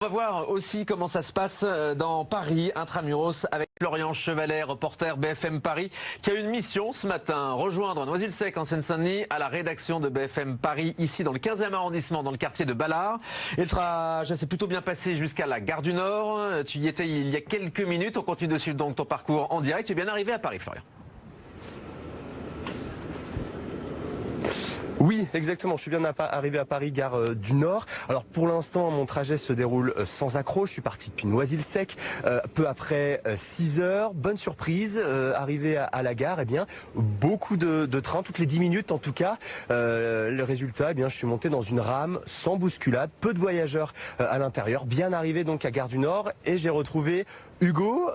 On va voir aussi comment ça se passe dans Paris, intramuros, avec Florian Chevalet, reporter BFM Paris, qui a une mission ce matin, rejoindre Noisy-le-Sec en Seine-Saint-Denis à la rédaction de BFM Paris, ici dans le 15e arrondissement, dans le quartier de Balard. Et le trajet s'est plutôt bien passé jusqu'à la gare du Nord. Tu y étais il y a quelques minutes. On continue de suivre donc ton parcours en direct. Tu es bien arrivé à Paris, Florian. Oui, exactement. Je suis bien arrivé à Paris, gare du Nord. Alors pour l'instant, mon trajet se déroule sans accroc. Je suis parti depuis Noisy-le-Sec, peu après 6 heures. Bonne surprise, arrivé à la gare, eh bien, beaucoup de trains, toutes les 10 minutes en tout cas. Le résultat, eh bien, je suis monté dans une rame sans bousculade, peu de voyageurs à l'intérieur. Bien arrivé donc à gare du Nord et j'ai retrouvé Hugo,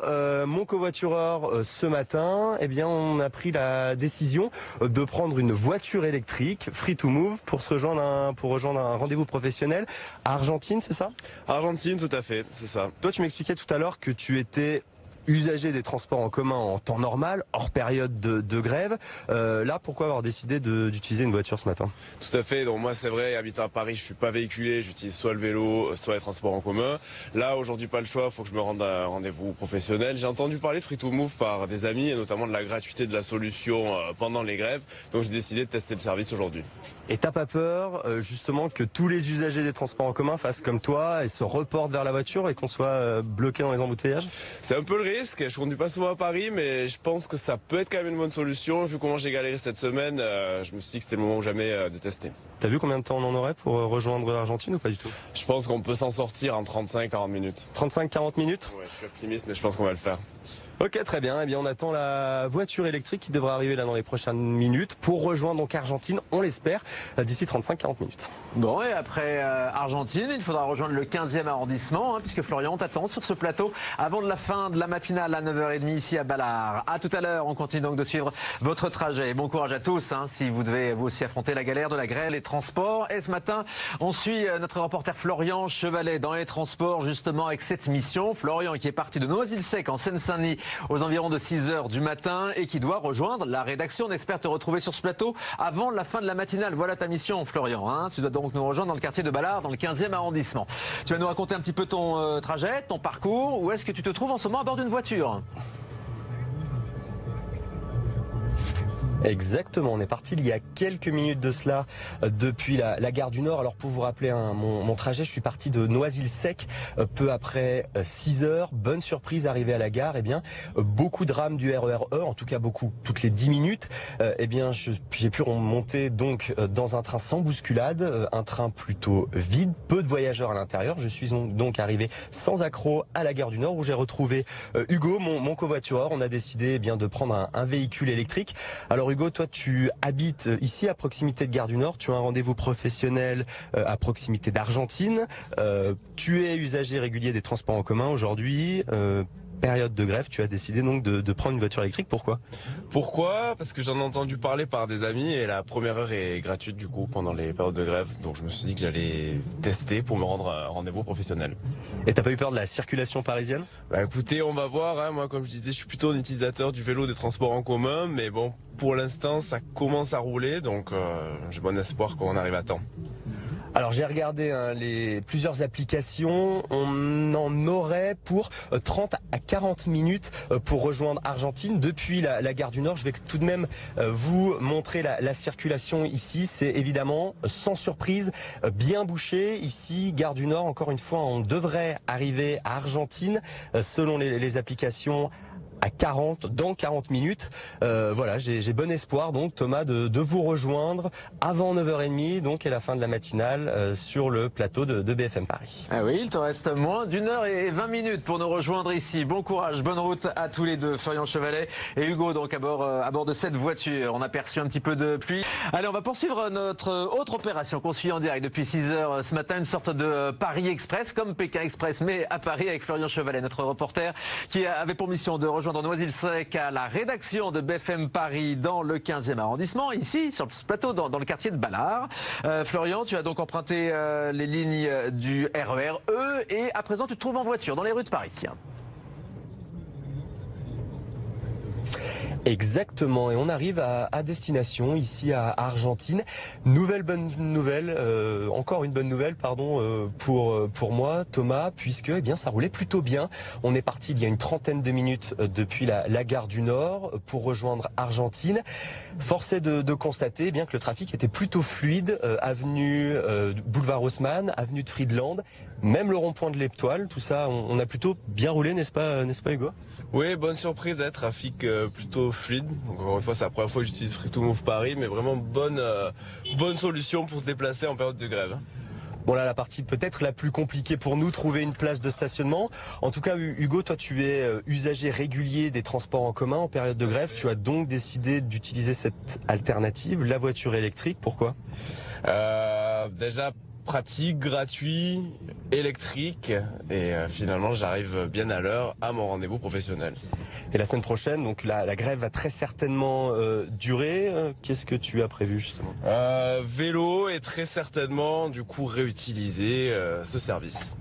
mon covoitureur ce matin. Eh bien, on a pris la décision de prendre une voiture électrique free to move pour rejoindre un rendez-vous professionnel à Argentine, c'est ça? Argentine, tout à fait, c'est ça. Toi, tu m'expliquais tout à l'heure que tu étais usager des transports en commun en temps normal, hors période de grève. Là, pourquoi avoir décidé d'utiliser une voiture ce matin? Tout à fait. Donc moi, c'est vrai, habitant à Paris, je suis pas véhiculé. J'utilise soit le vélo, soit les transports en commun. Là, aujourd'hui, pas le choix. Faut que je me rende à un rendez-vous professionnel. J'ai entendu parler de Free to Move par des amis et notamment de la gratuité de la solution pendant les grèves. Donc j'ai décidé de tester le service aujourd'hui. Et t'as pas peur, justement, que tous les usagers des transports en commun fassent comme toi et se reportent vers la voiture et qu'on soit bloqué dans les embouteillages? C'est un peu le risque. Je conduis pas souvent à Paris, mais je pense que ça peut être quand même une bonne solution. Vu comment j'ai galéré cette semaine, je me suis dit que c'était le moment ou jamais de tester. T'as vu combien de temps on en aurait pour rejoindre l'Argentine ou pas du tout? Je pense qu'on peut s'en sortir en 35-40 minutes. 35-40 minutes? Ouais, je suis optimiste, mais je pense qu'on va le faire. Ok, très bien. Eh bien, on attend la voiture électrique qui devrait arriver là dans les prochaines minutes pour rejoindre donc Argentine, on l'espère, d'ici 35-40 minutes. Bon, et après Argentine, il faudra rejoindre le 15e arrondissement, puisque Florian t'attend sur ce plateau avant de la fin de la matinale à 9h30 ici à Balard. À tout à l'heure, on continue donc de suivre votre trajet. Bon courage à tous, si vous devez vous aussi affronter la galère de la grève, les transports. Et ce matin, on suit notre reporter Florian Chevalet dans les transports, justement avec cette mission. Florian qui est parti de Noisy-le-Sec en Seine-Saint-Denis aux environs de 6 heures du matin et qui doit rejoindre la rédaction. On espère te retrouver sur ce plateau avant la fin de la matinale. Voilà ta mission, Florian. Tu dois donc nous rejoindre dans le quartier de Balard, dans le 15e arrondissement. Tu vas nous raconter un petit peu ton trajet, ton parcours. Où est-ce que tu te trouves en ce moment à bord d'une voiture ? Exactement, on est parti il y a quelques minutes de cela depuis la gare du Nord. Alors pour vous rappeler mon trajet, je suis parti de Noisy-le-Sec peu après 6 heures. Bonne surprise, arrivé à la gare, eh bien beaucoup de rames du RER E, en tout cas beaucoup, toutes les 10 minutes. Eh bien j'ai pu remonter donc dans un train sans bousculade, un train plutôt vide, peu de voyageurs à l'intérieur. Je suis donc arrivé sans accroc à la gare du Nord où j'ai retrouvé Hugo, mon covoitureur. On a décidé bien de prendre un véhicule électrique. Alors Hugo, toi tu habites ici à proximité de Gare du Nord, tu as un rendez-vous professionnel à proximité d'Argentine, tu es usager régulier des transports en commun aujourd'hui, période de grève, tu as décidé donc de prendre une voiture électrique, pourquoi? Pourquoi? Parce que j'en ai entendu parler par des amis et la première heure est gratuite du coup pendant les périodes de grève, donc je me suis dit que j'allais tester pour me rendre à un rendez-vous professionnel. Et t'as pas eu peur de la circulation parisienne? Bah écoutez, on va voir, moi comme je disais, je suis plutôt un utilisateur du vélo des transports en commun, mais bon, pour l'instant ça commence à rouler, donc j'ai bon espoir qu'on arrive à temps. Alors j'ai regardé plusieurs applications, on en aurait pour 30 à 40 minutes pour rejoindre Argentine depuis la gare du Nord. Je vais tout de même vous montrer la circulation ici. C'est évidemment sans surprise bien bouché. Ici, gare du Nord, encore une fois, on devrait arriver à Argentine selon les applications dans 40 minutes. Voilà, j'ai bon espoir donc Thomas de vous rejoindre avant 9h30 donc et la fin de la matinale sur le plateau de BFM Paris. Ah oui, il te reste moins d'1h20 pour nous rejoindre ici. Bon courage, bonne route à tous les deux, Florian Chevalet et Hugo donc à bord de cette voiture. On a perçu un petit peu de pluie. Allez, on va poursuivre notre autre opération qu'on suit en direct depuis 6 heures ce matin, une sorte de Paris Express comme Pékin Express mais à Paris avec Florian Chevalet, notre reporter qui avait pour mission de rejoindre Noisy-le-Sec à la rédaction de BFM Paris dans le 15e arrondissement, ici sur ce plateau dans le quartier de Balard. Florian, tu as donc emprunté les lignes du RER E et à présent tu te trouves en voiture dans les rues de Paris. Exactement, et on arrive à destination ici à Argentine. Bonne nouvelle, encore une bonne nouvelle, pardon, pour moi, Thomas, puisque eh bien ça roulait plutôt bien. On est parti il y a une trentaine de minutes depuis la gare du Nord pour rejoindre Argentine. Force est de constater eh bien que le trafic était plutôt fluide, avenue Boulevard Haussmann, avenue de Friedland, même le rond-point de l'Étoile, tout ça, on a plutôt bien roulé, n'est-ce pas Hugo? Oui, bonne surprise, trafic plutôt fluide. Donc, encore une fois, c'est la première fois que j'utilise Free2Move Paris, mais vraiment bonne solution pour se déplacer en période de grève. Bon là, la partie peut-être la plus compliquée pour nous, trouver une place de stationnement. En tout cas, Hugo, toi tu es usager régulier des transports en commun en période de grève. Tu as donc décidé d'utiliser cette alternative, la voiture électrique. Pourquoi ? Déjà pratique, gratuit, électrique, et finalement j'arrive bien à l'heure à mon rendez-vous professionnel. Et la semaine prochaine, donc la grève va très certainement durer. Qu'est-ce que tu as prévu justement ? Vélo et très certainement du coup réutiliser ce service.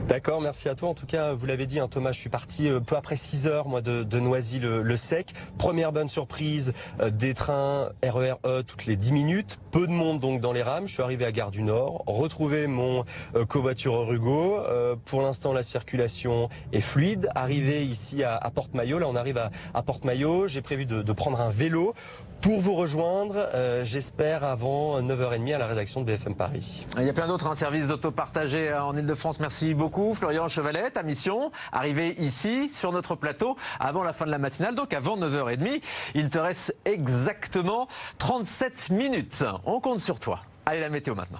D'accord, merci à toi. En tout cas, vous l'avez dit, hein, Thomas, je suis parti peu après 6 heures moi, de Noisy-le-Sec. Première bonne surprise, des trains RER-E toutes les 10 minutes. Peu de monde donc dans les rames. Je suis arrivé à Gare du Nord, retrouvé mon covoitureur Hugo. Pour l'instant, la circulation est fluide. Arrivé ici à Porte-Maillot, là on arrive à Porte-Maillot. J'ai prévu de prendre un vélo pour vous rejoindre, j'espère, avant 9h30 à la rédaction de BFM Paris. Il y a plein d'autres services d'auto-partagés en Ile-de-France. Merci beaucoup. Florian Chevalet, ta mission, arrivé ici, sur notre plateau, avant la fin de la matinale, donc avant 9h30. Il te reste exactement 37 minutes. On compte sur toi. Allez, la météo maintenant.